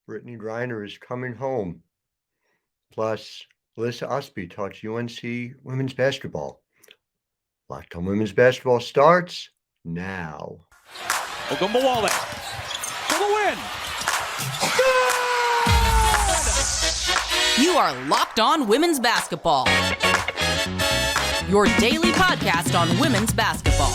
Brittney Griner is coming home. Plus, Alyssa Ustby talks UNC women's basketball. Locked on Women's Basketball starts now. Ogunbowale for the win. You are Locked On Women's Basketball, your daily podcast on women's basketball.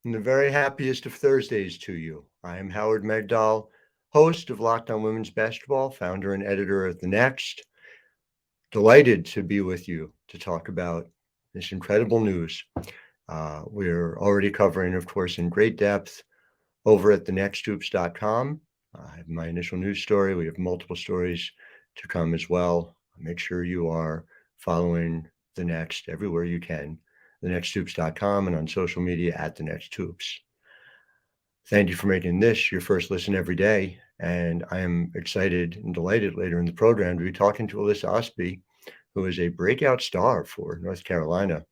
And the very happiest of Thursdays to you. I am Howard Megdal, host of Locked On Women's Basketball, founder and editor of The Next. Delighted to be with you to talk about this incredible news. We're already covering, of course, in great depth over at thenexthoops.com. I have my initial news story. We have multiple stories to come as well. Make sure you are following The Next everywhere you can. thenexthoops.com and on social media at thenexthoops. Thank you for making this your first listen every day. And I am excited and delighted later in the program to be talking to Alyssa Ustby, who is a breakout star for North Carolina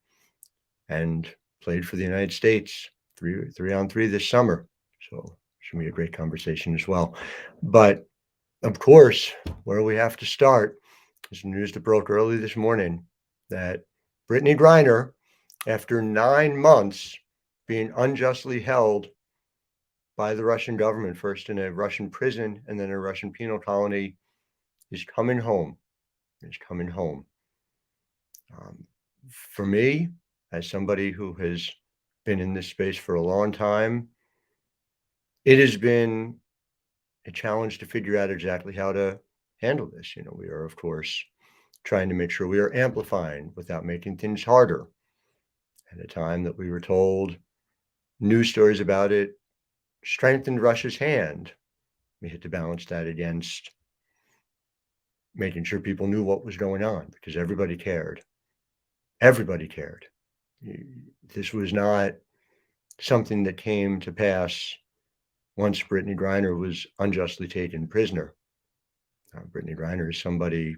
and played for the United States 3-on-3 this summer. So should be a great conversation as well. But of course, where we have to start is news that broke early this morning that Brittney Griner, after 9 months being unjustly held by the Russian government, first in a Russian prison and then a Russian penal colony, is coming home. Is coming home. For me, as somebody who has been in this space for a long time, it has been a challenge to figure out exactly how to handle this. We are, of course, trying to make sure we are amplifying without making things harder. At a time that we were told news stories about it strengthened Russia's hand, we had to balance that against making sure people knew what was going on because everybody cared. Everybody cared. This was not something that came to pass once Brittney Griner was unjustly taken prisoner. Brittney Griner is somebody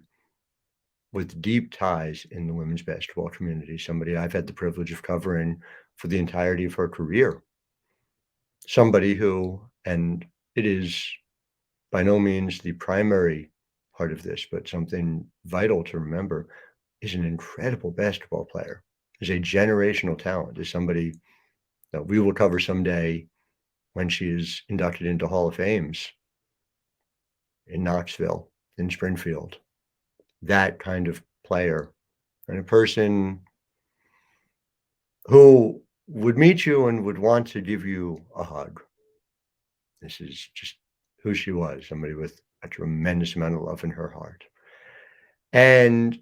with deep ties in the women's basketball community, somebody I've had the privilege of covering for the entirety of her career. Somebody who, and it is by no means the primary part of this, but something vital to remember, is an incredible basketball player, is a generational talent, is somebody that we will cover someday when she is inducted into Hall of Fames in Knoxville, in Springfield. That kind of player, and a person who would meet you and would want to give you a hug. This is just who she was, somebody with a tremendous amount of love in her heart. And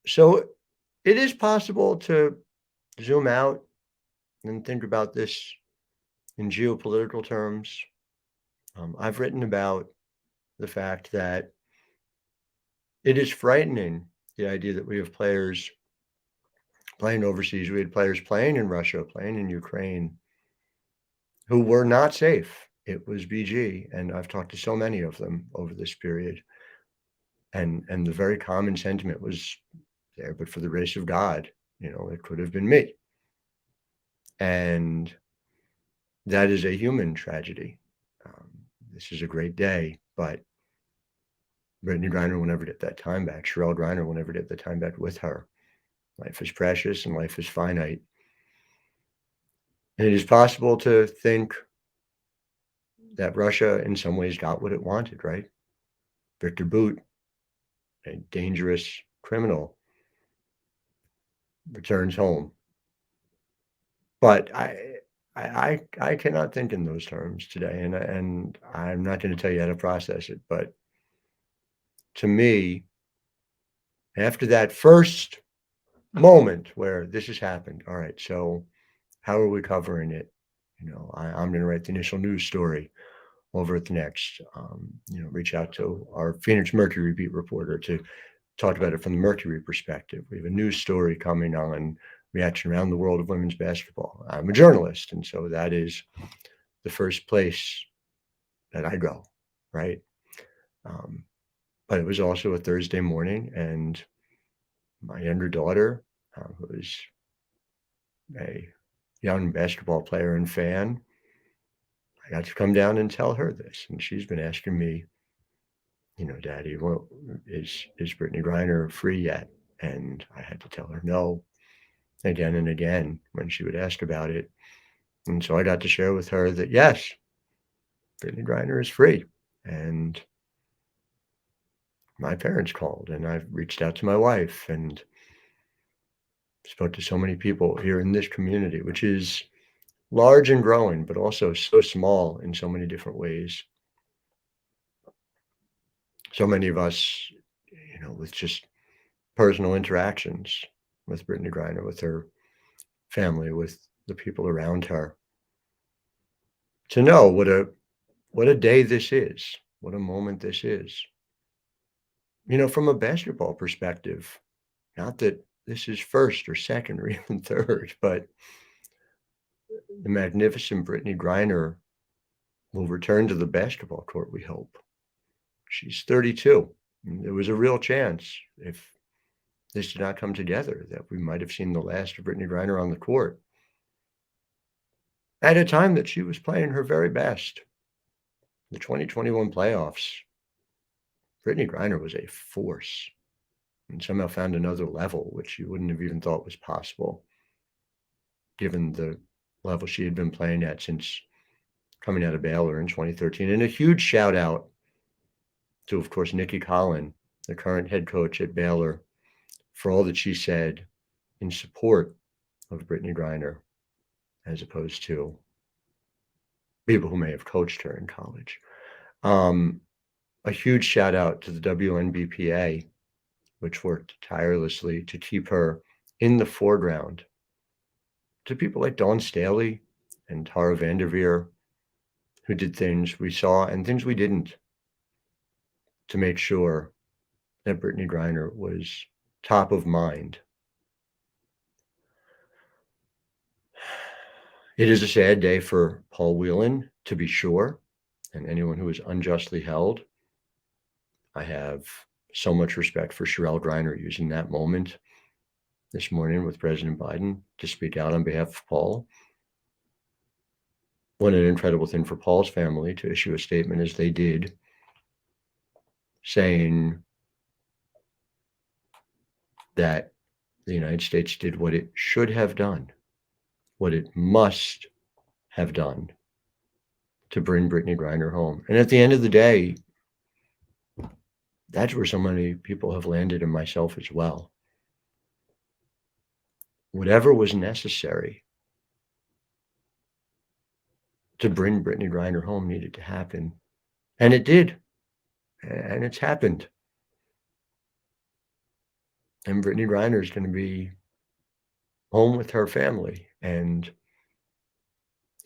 so it is possible to zoom out and think about this in geopolitical terms. I've written about the fact that it is frightening, the idea that we have players playing overseas. We had players playing in Russia, playing in Ukraine, who were not safe. It was BG, and I've talked to so many of them over this period. And the very common sentiment was there, but for the grace of God, it could have been me. And that is a human tragedy. This is a great day, but Brittney Griner will never get that time back. Sherelle Griner will never get the time back with her. Life is precious and life is finite. And it is possible to think that Russia in some ways got what it wanted, right? Victor Bout, a dangerous criminal, returns home. But I cannot think in those terms today, and I'm not going to tell you how to process it. But to me, after that first moment where this has happened, all right, so how are we covering it? I'm going to write the initial news story over at The Next. Reach out to our Phoenix Mercury beat reporter to talk about it from the Mercury perspective. We have a news story coming on reaction around the world of women's basketball. I'm a journalist, and so that is the first place that I go, right? but it was also a Thursday morning, and my younger daughter, who is a young basketball player and fan, I got to come down and tell her this, and she's been asking me, Daddy, well, is Brittney Griner free yet? And I had to tell her no again and again when she would ask about it. And so I got to share with her that, yes, Brittney Griner is free. And my parents called, and I've reached out to my wife and spoke to so many people here in this community, which is large and growing, but also so small in so many different ways. So many of us, with just personal interactions with Brittney Griner, with her family, with the people around her, to know what a day this is, what a moment this is. From a basketball perspective, not that this is first or second or even third, but the magnificent Brittney Griner will return to the basketball court, we hope. She's 32. There was a real chance, if this did not come together, that we might have seen the last of Brittney Griner on the court at a time that she was playing her very best. The 2021 playoffs, Brittney Griner was a force and somehow found another level, which you wouldn't have even thought was possible, given the level she had been playing at since coming out of Baylor in 2013. And a huge shout out to, of course, Nikki Collin, the current head coach at Baylor, for all that she said in support of Brittney Griner, as opposed to people who may have coached her in college. A huge shout out to the WNBA, which worked tirelessly to keep her in the foreground, to people like Dawn Staley and Tara Vanderveer, who did things we saw and things we didn't to make sure that Brittney Griner was top of mind. It is a sad day for Paul Whelan, to be sure, and anyone who is unjustly held. I have so much respect for Sherelle Griner using that moment this morning with President Biden to speak out on behalf of Paul. What an incredible thing for Paul's family to issue a statement as they did, saying that the United States did what it should have done, what it must have done to bring Brittney Griner home. And at the end of the day, that's where so many people have landed, and myself as well. Whatever was necessary to bring Brittney Griner home needed to happen. And it did. And it's happened. And Brittney Griner is going to be home with her family and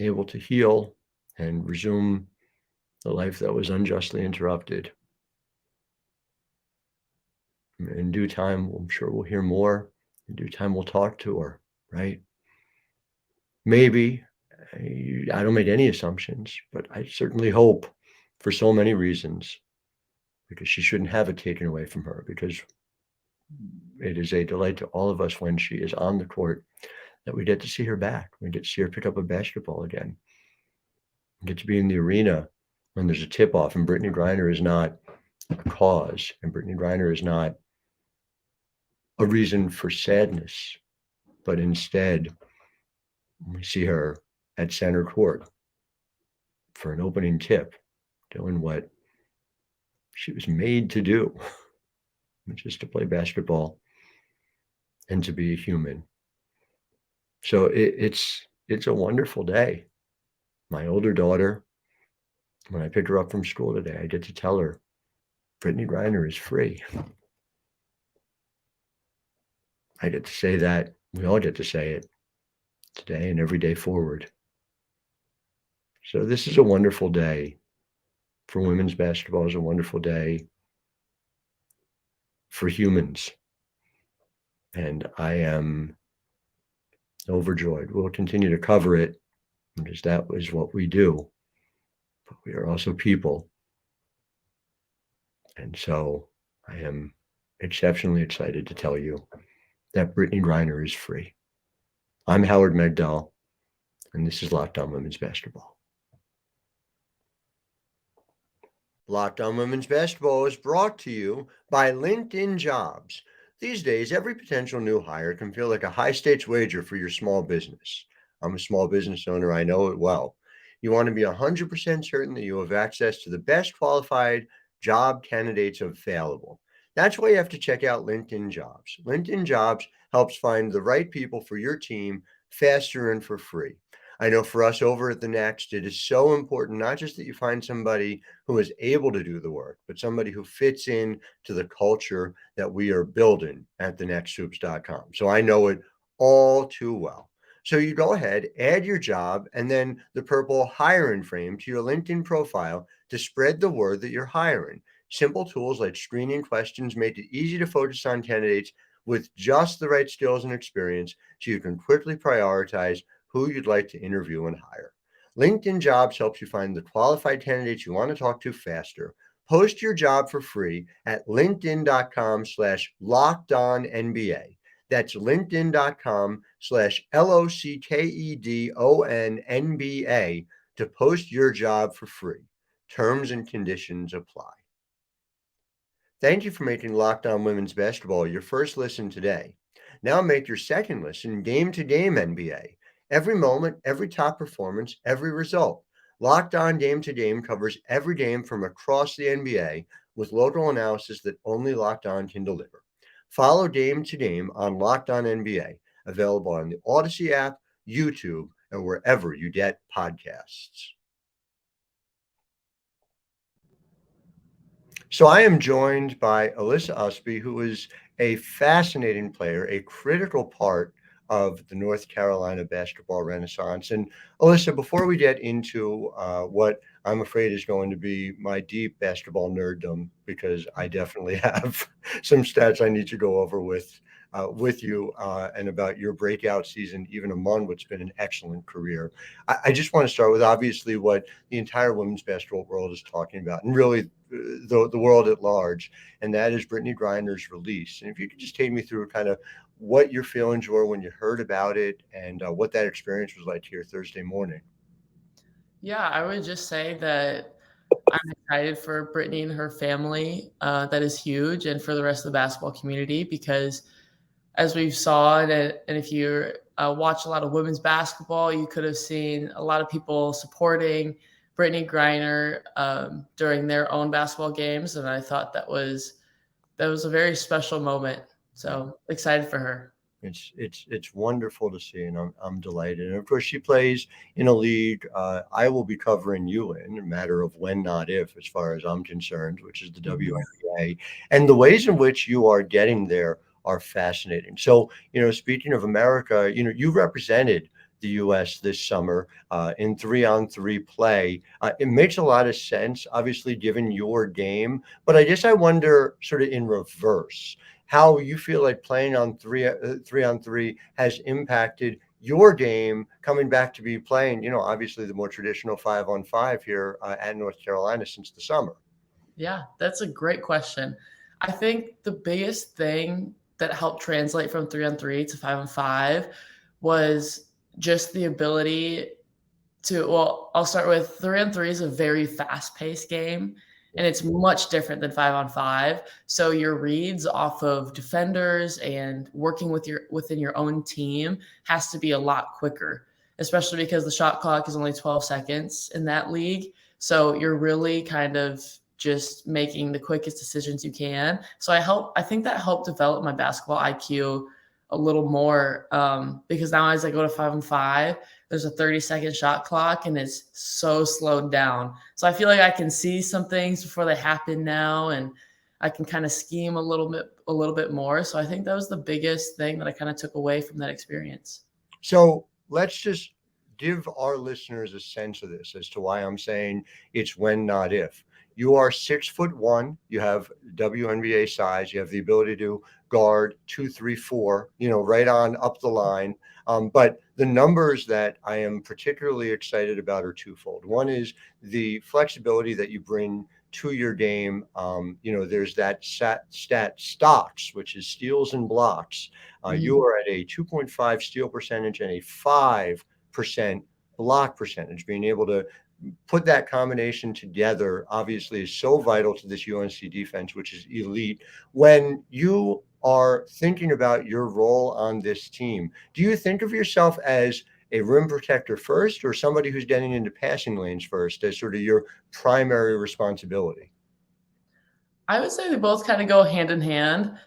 able to heal and resume the life that was unjustly interrupted. In due time, I'm sure we'll hear more. In due time, we'll talk to her, right? Maybe, I don't make any assumptions, but I certainly hope, for so many reasons, because she shouldn't have it taken away from her, because it is a delight to all of us when she is on the court that we get to see her back. We get to see her pick up a basketball again. We get to be in the arena when there's a tip-off, and Brittney Griner is not a cause, and Brittney Griner is not a reason for sadness, but instead we see her at center court for an opening tip, doing what she was made to do, which is to play basketball and to be a human. So it's a wonderful day. My older daughter, when I pick her up from school today, I get to tell her Brittney Griner is free. I get to say that. We all get to say it today and every day forward. So this is a wonderful day for women's basketball. Is a wonderful day for humans. And I am overjoyed. We'll continue to cover it because that is what we do. But we are also people. And so I am exceptionally excited to tell you that Brittney Griner is free. I'm Howard Megdal, and this is Locked On Women's Basketball. Locked On Women's Basketball is brought to you by LinkedIn Jobs. These days, every potential new hire can feel like a high-stakes wager for your small business. I'm a small business owner. I know it well. You want to be 100% certain that you have access to the best qualified job candidates available. That's why you have to check out LinkedIn Jobs. LinkedIn Jobs helps find the right people for your team faster and for free. I know for us over at the Next, it is so important not just that you find somebody who is able to do the work, but somebody who fits in to the culture that we are building at thenexthoops.com. So I know it all too well. So you go ahead, add your job, and then the purple hiring frame to your LinkedIn profile to spread the word that you're hiring. Simple tools like screening questions make it easy to focus on candidates with just the right skills and experience so you can quickly prioritize who you'd like to interview and hire. LinkedIn Jobs helps you find the qualified candidates you want to talk to faster. Post your job for free at linkedin.com/lockedonnba. That's linkedin.com/LOCKEDONNBA to post your job for free. Terms and conditions apply. Thank you for making Locked On Women's Basketball your first listen today. Now make your second listen Game to Game NBA. Every moment, every top performance, every result. Locked On Game to Game covers every game from across the NBA with local analysis that only Locked On can deliver. Follow Game to Game on Locked On NBA, available on the Odyssey app, YouTube, and wherever you get podcasts. So I am joined by Alyssa Ustby, who is a fascinating player, a critical part of the North Carolina basketball renaissance. And Alyssa, before we get into what I'm afraid is going to be my deep basketball nerddom, because I definitely have some stats I need to go over with you and about your breakout season, even among what's been an excellent career. I just want to start with obviously what the entire women's basketball world is talking about, and really the world at large, and that is Brittney Griner's release. And if you could just take me through kind of what your feelings were when you heard about it and what that experience was like here Thursday morning. Yeah, I would just say that I'm excited for Brittney and her family. That is huge, and for the rest of the basketball community, because as we've saw, and if you watch a lot of women's basketball, you could have seen a lot of people supporting Brittney Griner during their own basketball games, and I thought that was a very special moment. So excited for her. It's wonderful to see, and I'm delighted. And of course, she plays in a league I will be covering you in a matter of when, not if, as far as I'm concerned, which is the WNBA. And the ways in which you are getting there are fascinating. So, speaking of America, you represented the U.S. this summer in 3-on-3 play. It makes a lot of sense, obviously, given your game. But I guess I wonder, sort of in reverse, how you feel like playing on 3-on-3 has impacted your game coming back to be playing, obviously the more traditional 5-on-5 here at North Carolina since the summer. Yeah, that's a great question. I think the biggest thing that helped translate from 3-on-3 to 5-on-5 was just the ability to, well, I'll start with 3-on-3 is a very fast-paced game, and it's much different than 5-on-5. So your reads off of defenders and working within your own team has to be a lot quicker, especially because the shot clock is only 12 seconds in that league. So you're really kind of just making the quickest decisions you can. So I think that helped develop my basketball IQ a little more because now as I go to 5-on-5, there's a 30-second shot clock and it's so slowed down. So I feel like I can see some things before they happen now, and I can kind of scheme a little bit more. So I think that was the biggest thing that I kind of took away from that experience. So let's just give our listeners a sense of this as to why I'm saying it's when, not if. You are 6'1". You have WNBA size. You have the ability to guard 2, 3, 4, right on up the line. But the numbers that I am particularly excited about are twofold. One is the flexibility that you bring to your game. There's that stat stocks, which is steals and blocks. You are at a 2.5 steal percentage and a 5% block percentage. Being able to put that combination together obviously is so vital to this UNC defense, which is elite. When you are thinking about your role on this team, do you think of yourself as a rim protector first, or somebody who's getting into passing lanes first as sort of your primary responsibility? I would say they both kind of go hand in hand,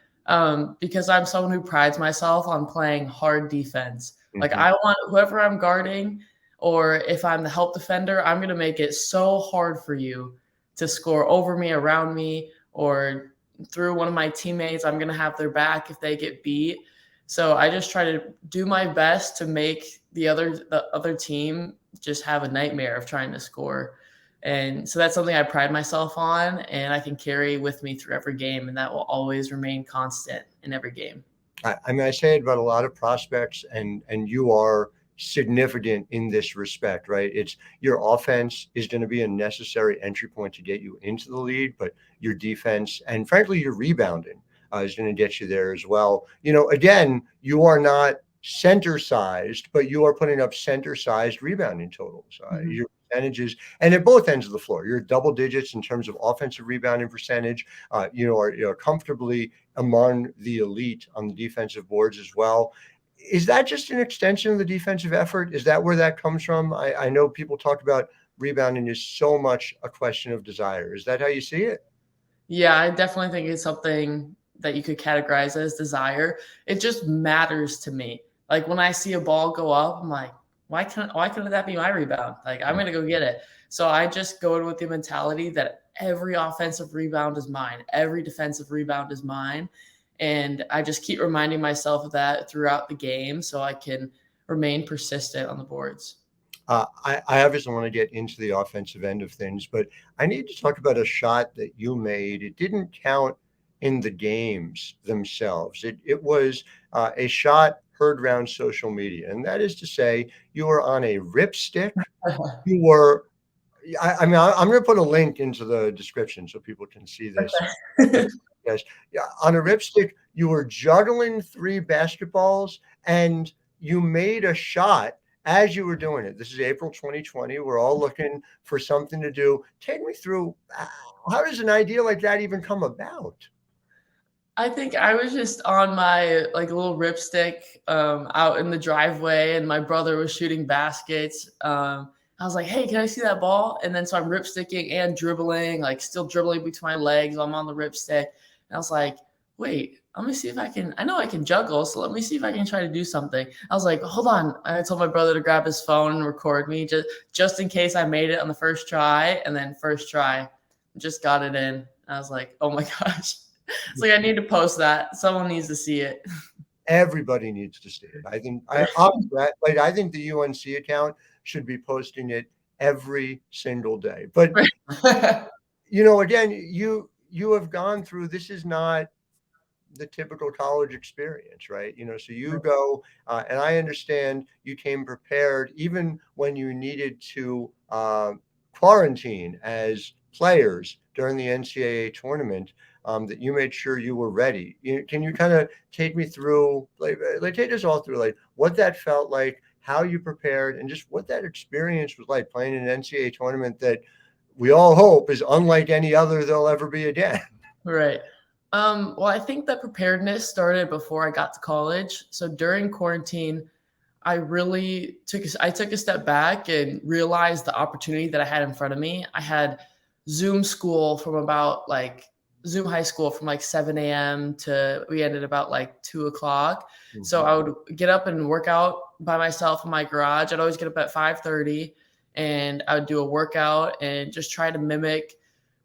because I'm someone who prides myself on playing hard defense. Like, Mhm. I want whoever I'm guarding, or if I'm the help defender, I'm going to make it so hard for you to score over me, around me, or through one of my teammates. I'm going to have their back if they get beat. So I just try to do my best to make the other team just have a nightmare of trying to score. And so that's something I pride myself on, and I can carry with me through every game, and that will always remain constant in every game. I mean, I say it about a lot of prospects, and you are significant in this respect, right? It's your offense is going to be a necessary entry point to get you into the league, but your defense and frankly your rebounding is going to get you there as well. Again, you are not center sized, but you are putting up center sized rebounding totals. Your percentages, and at both ends of the floor, you're double digits in terms of offensive rebounding percentage. Are comfortably among the elite on the defensive boards as well. Is that just an extension of the defensive effort? Is that where that comes from? I know people talk about rebounding is so much a question of desire. Is that how you see it? Yeah, I definitely think it's something that you could categorize as desire. It just matters to me. Like, when I see a ball go up, I'm like, why couldn't that be my rebound? Like, I'm gonna go get it. So I just go with the mentality that every offensive rebound is mine, every defensive rebound is mine. And I just keep reminding myself of that throughout the game so I can remain persistent on the boards. I obviously want to get into the offensive end of things, but I need to talk about a shot that you made. It didn't count in the games themselves. It was a shot heard around social media, and that is to say, you were on a ripstick. You were. I'm going to put a link into the description so people can see this. Yes, yeah, on a ripstick, you were juggling 3 basketballs, and you made a shot as you were doing it. This is April 2020. We're all looking for something to do. Take me through, how does an idea like that even come about? I think I was just on my little ripstick out in the driveway, and my brother was shooting baskets. I was like, "Hey, can I see that ball?" And then so I'm ripsticking and dribbling, like still dribbling between my legs. I'm on the ripstick, and I was like, "Wait, let me see if I can. I know I can juggle, so let me see if I can try to do something." I was like, "Hold on!" I told my brother to grab his phone and record me just in case I made it on the first try. And then first try, just got it in. I was like, "Oh my gosh." It's like, I need to post that. Someone needs to see it. Everybody needs to see it. I think I think the UNC account should be posting it every single day. But again, you have gone through. This is not the typical college experience, right? So you go, and I understand you came prepared even when you needed to quarantine as players during the NCAA tournament. That you made sure you were ready. Can you kind of take me through, take us all through, what that felt like, how you prepared, and just what that experience was like playing in an NCAA tournament that we all hope is unlike any other there'll ever be again. Right. Well, I think that preparedness started before I got to college. So during quarantine, I really took a step back and realized the opportunity that I had in front of me. I had Zoom school from about Zoom high school from 7 a.m. to we ended about 2 o'clock. Mm-hmm. So I would get up and work out by myself in my garage. I'd always get up at 5:30, and I would do a workout and just try to mimic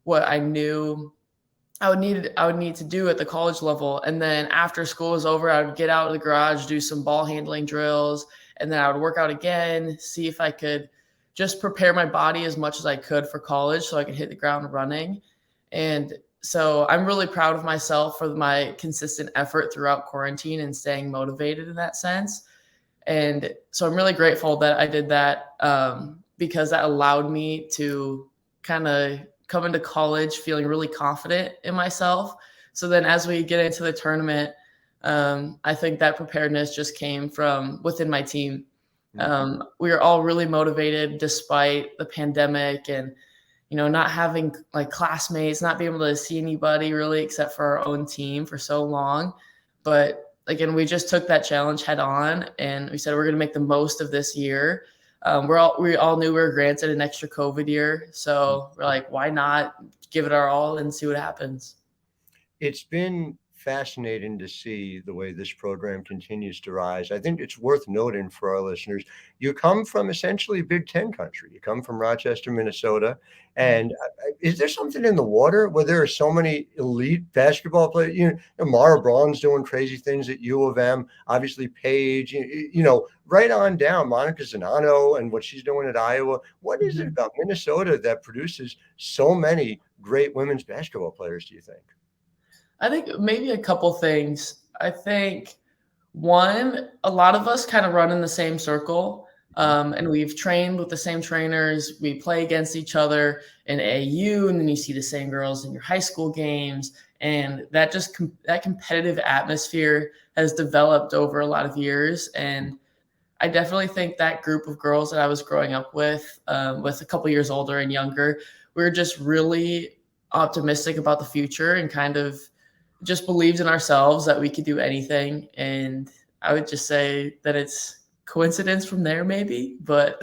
what I knew I would need to do at the college level. And then after school was over, I would get out of the garage, do some ball handling drills, and then I would work out again, see if I could just prepare my body as much as I could for college so I could hit the ground running. And so I'm really proud of myself for my consistent effort throughout quarantine and staying motivated in that sense. And so I'm really grateful that I did that, because that allowed me to kind of come into college feeling really confident in myself. So then as we get into the tournament, I think that preparedness just came from within my team. We were all really motivated despite the pandemic and, not having like classmates, not being able to see anybody really except for our own team for so long. But again, we just took that challenge head on and we said, we're going to make the most of this year. We all knew we were granted an extra COVID year. So we're like, why not give it our all and see what happens? It's been fascinating to see the way this program continues to rise. I think it's worth noting for our listeners, you come from essentially Big Ten country. You come from Rochester, Minnesota. And is there something in the water where there are so many elite basketball players? Mara Braun's doing crazy things at U of M, obviously Paige, right on down, Monica Zanano and what she's doing at Iowa. What is it about Minnesota that produces so many great women's basketball players, do you think? I think maybe a couple things. I think one, a lot of us kind of run in the same circle, and we've trained with the same trainers. We play against each other in AU, and then you see the same girls in your high school games, and that that competitive atmosphere has developed over a lot of years. And I definitely think that group of girls that I was growing up with a couple years older and younger, we were just really optimistic about the future and kind of just believed in ourselves that we could do anything. And I would just say that it's coincidence from there, maybe, but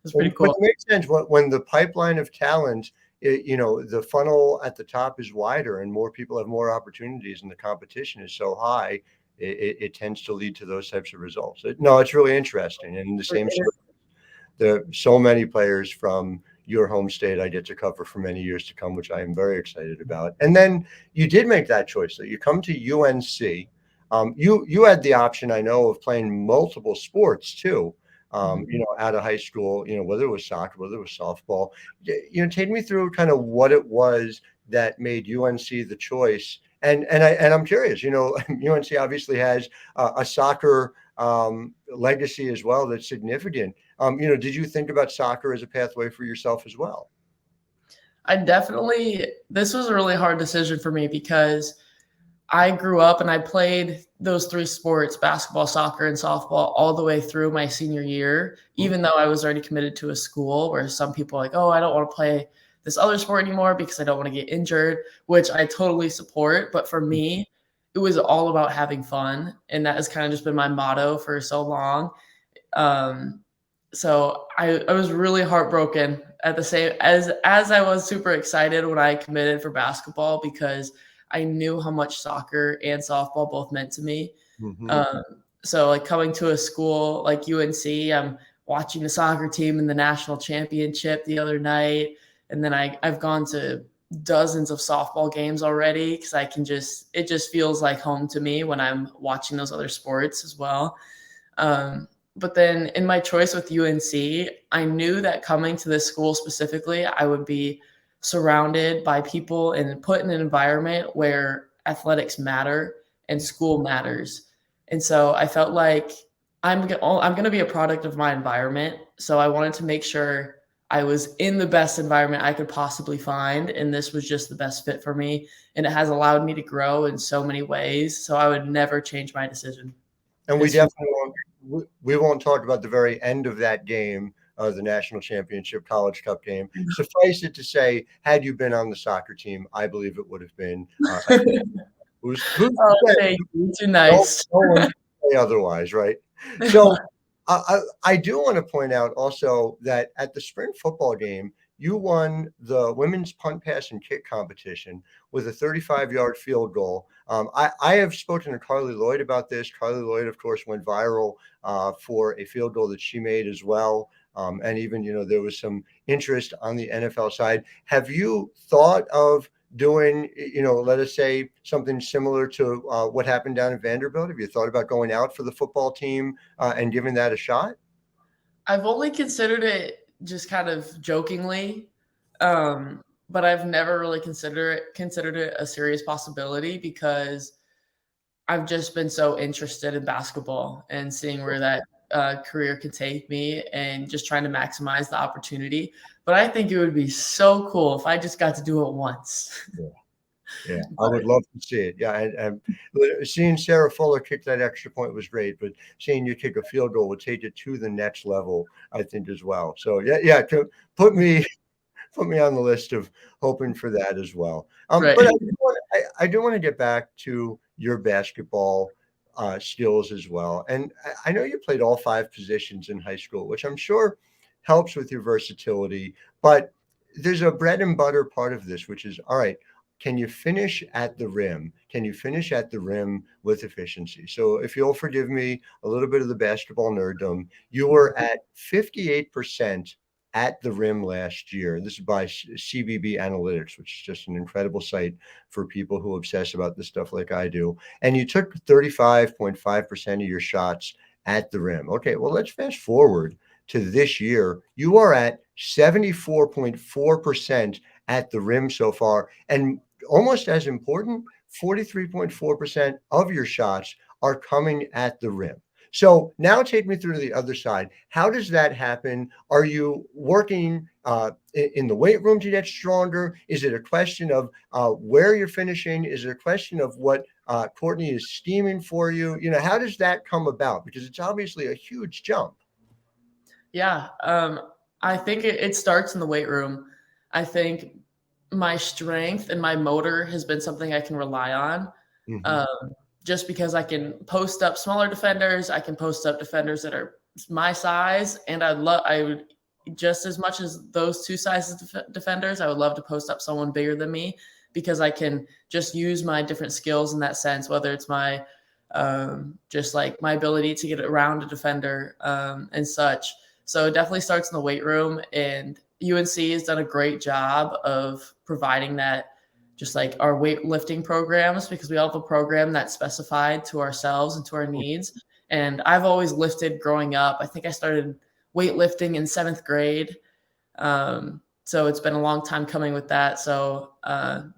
it's pretty cool. But it makes sense when the pipeline of talent, the funnel at the top is wider and more people have more opportunities and the competition is so high, it tends to lead to those types of results. No, it's really interesting. And in the same story, there are so many players from your home state I get to cover for many years to come, which I am very excited about. And then you did make that choice that you come to UNC. You had the option, I know, of playing multiple sports too, out of high school, whether it was soccer, whether it was softball. Take me through kind of what it was that made UNC the choice. And I'm curious, UNC obviously has a soccer legacy as well that's significant. Did you think about soccer as a pathway for yourself as well? This was a really hard decision for me because I grew up and I played those three sports, basketball, soccer, and softball, all the way through my senior year, even though I was already committed to a school where some people are like, oh, I don't want to play this other sport anymore because I don't want to get injured, which I totally support. But for me, it was all about having fun. And that has kind of just been my motto for so long. So I was really heartbroken at the same as I was super excited when I committed for basketball because I knew how much soccer and softball both meant to me. So like coming to a school like UNC, I'm watching the soccer team in the national championship the other night. And then I've gone to dozens of softball games already because it just feels like home to me when I'm watching those other sports as well. But then in my choice with UNC, I knew that coming to this school specifically, I would be surrounded by people and put in an environment where athletics matter and school matters. And so I felt like I'm going to be a product of my environment. So I wanted to make sure I was in the best environment I could possibly find. And this was just the best fit for me. And it has allowed me to grow in so many ways. So I would never change my decision. And we won't talk about the very end of that game, the national championship college cup game. Suffice it to say, had you been on the soccer team, I believe it would have been. Who's thank you. Too nice. No one can say otherwise, right? So I do want to point out also that at the spring football game, you won the women's punt, pass, and kick competition with a 35-yard field goal. I have spoken to Carly Lloyd about this. Carly Lloyd, of course, went viral for a field goal that she made as well. And even, there was some interest on the NFL side. Have you thought of doing, let us say something similar to what happened down at Vanderbilt? Have you thought about going out for the football team and giving that a shot? I've only considered it just kind of jokingly, but I've never really considered it a serious possibility because I've just been so interested in basketball and seeing where that career can take me and just trying to maximize the opportunity. But I think it would be so cool if I just got to do it once. Yeah, I would love to see it. Yeah, and seeing Sarah Fuller kick that extra point was great, but seeing you kick a field goal would take it to the next level, I think, as well. So yeah, to put me on the list of hoping for that as well. Right. But I do want to get back to your basketball skills as well. And I know you played all 5 positions in high school, which I'm sure helps with your versatility. But there's a bread and butter part of this, which is, all right, can you finish at the rim? Can you finish at the rim with efficiency? So if you'll forgive me a little bit of the basketball nerddom, you were at 58% at the rim last year. This is by CBB Analytics, which is just an incredible site for people who obsess about this stuff like I do. And you took 35.5% of your shots at the rim. Okay, well, let's fast forward to this year. You are at 74.4% at the rim so far. And almost as important, 43.4% of your shots are coming at the rim. So now take me through to the other side. How does that happen? Are you working in the weight room to get stronger? Is it a question of where you're finishing? Is it a question of what Courtney is scheming for you? You know, how does that come about? Because it's obviously a huge jump. Yeah, I think it starts in the weight room. I think my strength and my motor has been something I can rely on. Just because I can post up smaller defenders, I can post up defenders that are my size, and I would just as much as those 2 sizes defenders, I would love to post up someone bigger than me because I can just use my different skills in that sense, whether it's my just like my ability to get around a defender and such. So it definitely starts in the weight room, and UNC has done a great job of providing that, just like our weightlifting programs, because we all have a program that's specified to ourselves and to our needs. And I've always lifted growing up. I think I started weightlifting in 7th grade. So it's been a long time coming with that. So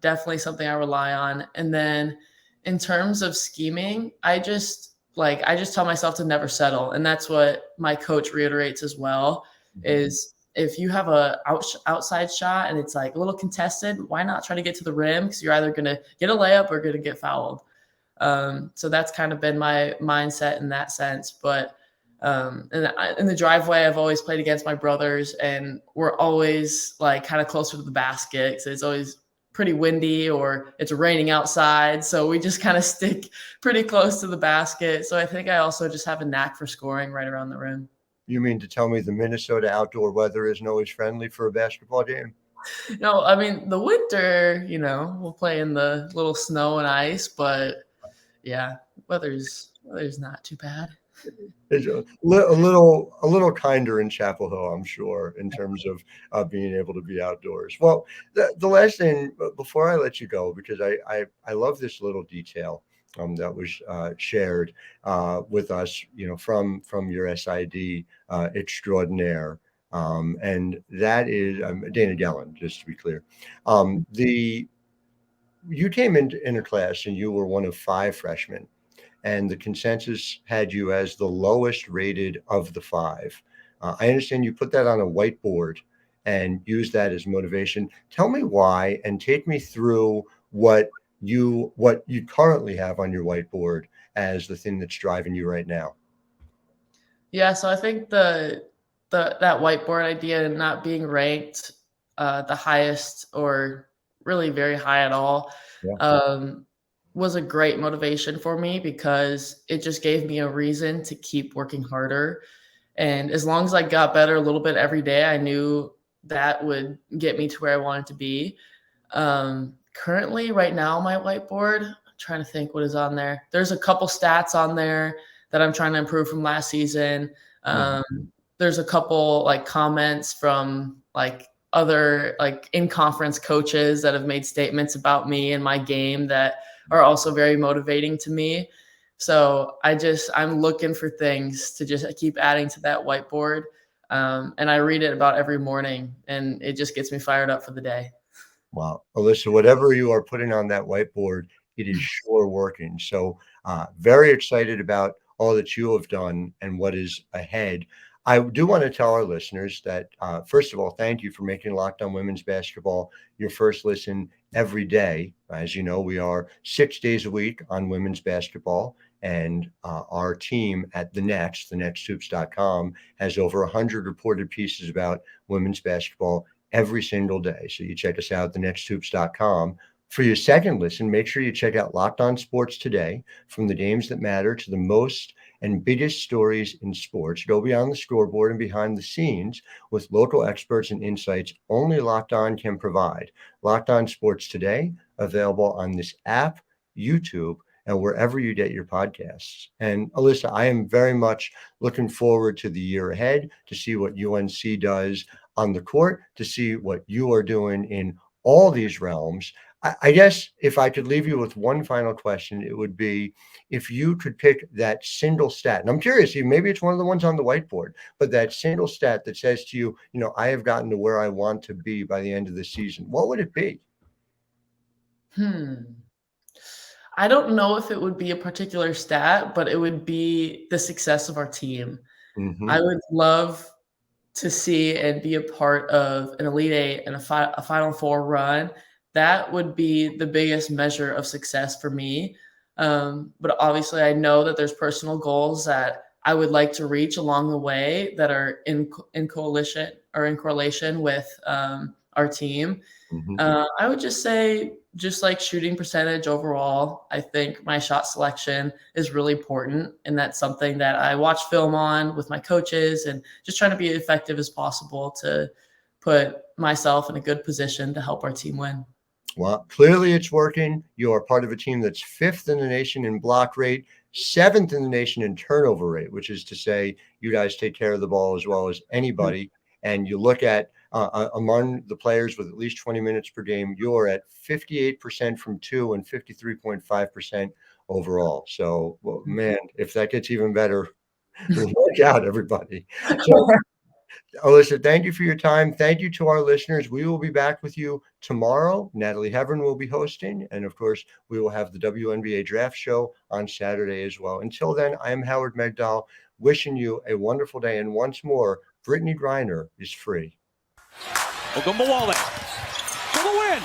definitely something I rely on. And then in terms of scheming, I just tell myself to never settle. And that's what my coach reiterates as well, is if you have a outside shot and it's like a little contested, why not try to get to the rim? Because you're either going to get a layup or going to get fouled. So that's kind of been my mindset in that sense. But in the driveway, I've always played against my brothers, and we're always like kind of closer to the basket because it's always pretty windy or it's raining outside. So we just kind of stick pretty close to the basket. So I think I also just have a knack for scoring right around the rim. You mean to tell me the Minnesota outdoor weather isn't always friendly for a basketball game? No, I mean, the winter, we'll play in the little snow and ice, but yeah, weather's not too bad. It's a little kinder in Chapel Hill, I'm sure, in terms of being able to be outdoors. Well, the last thing before I let you go, because I love this little detail that was shared with us, from your SID extraordinaire, and that is Dana Gellin, just to be clear. You came in a class and you were one of 5 freshmen, and the consensus had you as the lowest rated of the 5. I understand you put that on a whiteboard and use that as motivation. Tell me why, and take me through what you currently have on your whiteboard as the thing that's driving you right now. Yeah, so I think that whiteboard idea and not being ranked the highest or really very high at all was a great motivation for me, because it just gave me a reason to keep working harder. And as long as I got better a little bit every day, I knew that would get me to where I wanted to be. Currently, right now, my whiteboard, I'm trying to think what is on there. There's a couple stats on there that I'm trying to improve from last season. There's a couple like comments from like other like in-conference coaches that have made statements about me and my game that are also very motivating to me. So I'm looking for things to just keep adding to that whiteboard. And I read it about every morning, and it just gets me fired up for the day. Wow. Alyssa, whatever you are putting on that whiteboard, it is sure working. So very excited about all that you have done and what is ahead. I do want to tell our listeners that, first of all, thank you for making Locked On Women's Basketball your first listen every day. As you know, we are 6 days a week on women's basketball, and our team at thenexthoops.com has over 100 reported pieces about women's basketball every single day. So you check us out, thenexthoops.com. For your second listen, make sure you check out Locked On Sports Today. From the games that matter to the most and biggest stories in sports, go beyond the scoreboard and behind the scenes with local experts and insights only Locked On can provide. Locked On Sports Today, available on this app, YouTube, and wherever you get your podcasts. And Alyssa, I am very much looking forward to the year ahead, to see what UNC does on the court, to see what you are doing in all these realms. I guess if I could leave you with one final question, it would be if you could pick that single stat, and I'm curious, maybe it's one of the ones on the whiteboard, but that single stat that says to you, I have gotten to where I want to be by the end of the season, what would it be? I don't know if it would be a particular stat, but it would be the success of our team. Mm-hmm. I would love to see and be a part of an Elite Eight and a Final Four run. That would be the biggest measure of success for me. But obviously, I know that there's personal goals that I would like to reach along the way that are in coalition or in correlation with our team. Mm-hmm. I would just say, just like shooting percentage overall, I think my shot selection is really important. And that's something that I watch film on with my coaches and just trying to be effective as possible to put myself in a good position to help our team win. Well, clearly it's working. You are part of a team that's 5th in the nation in block rate, 7th in the nation in turnover rate, which is to say you guys take care of the ball as well as anybody. Mm-hmm. And you look at among the players with at least 20 minutes per game, you're at 58% from 2 and 53.5% overall. So, well, man, if that gets even better, look out, everybody. So, Alyssa, thank you for your time. Thank you to our listeners. We will be back with you tomorrow. Natalie Heavern will be hosting. And of course, we will have the WNBA draft show on Saturday as well. Until then, I am Howard Megdal, wishing you a wonderful day. And once more, Brittney Griner is free. Ogunbowale for the win.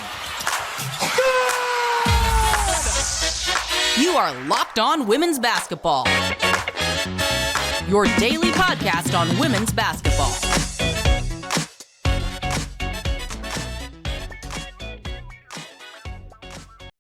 Good! You are Locked On Women's Basketball, your daily podcast on women's basketball.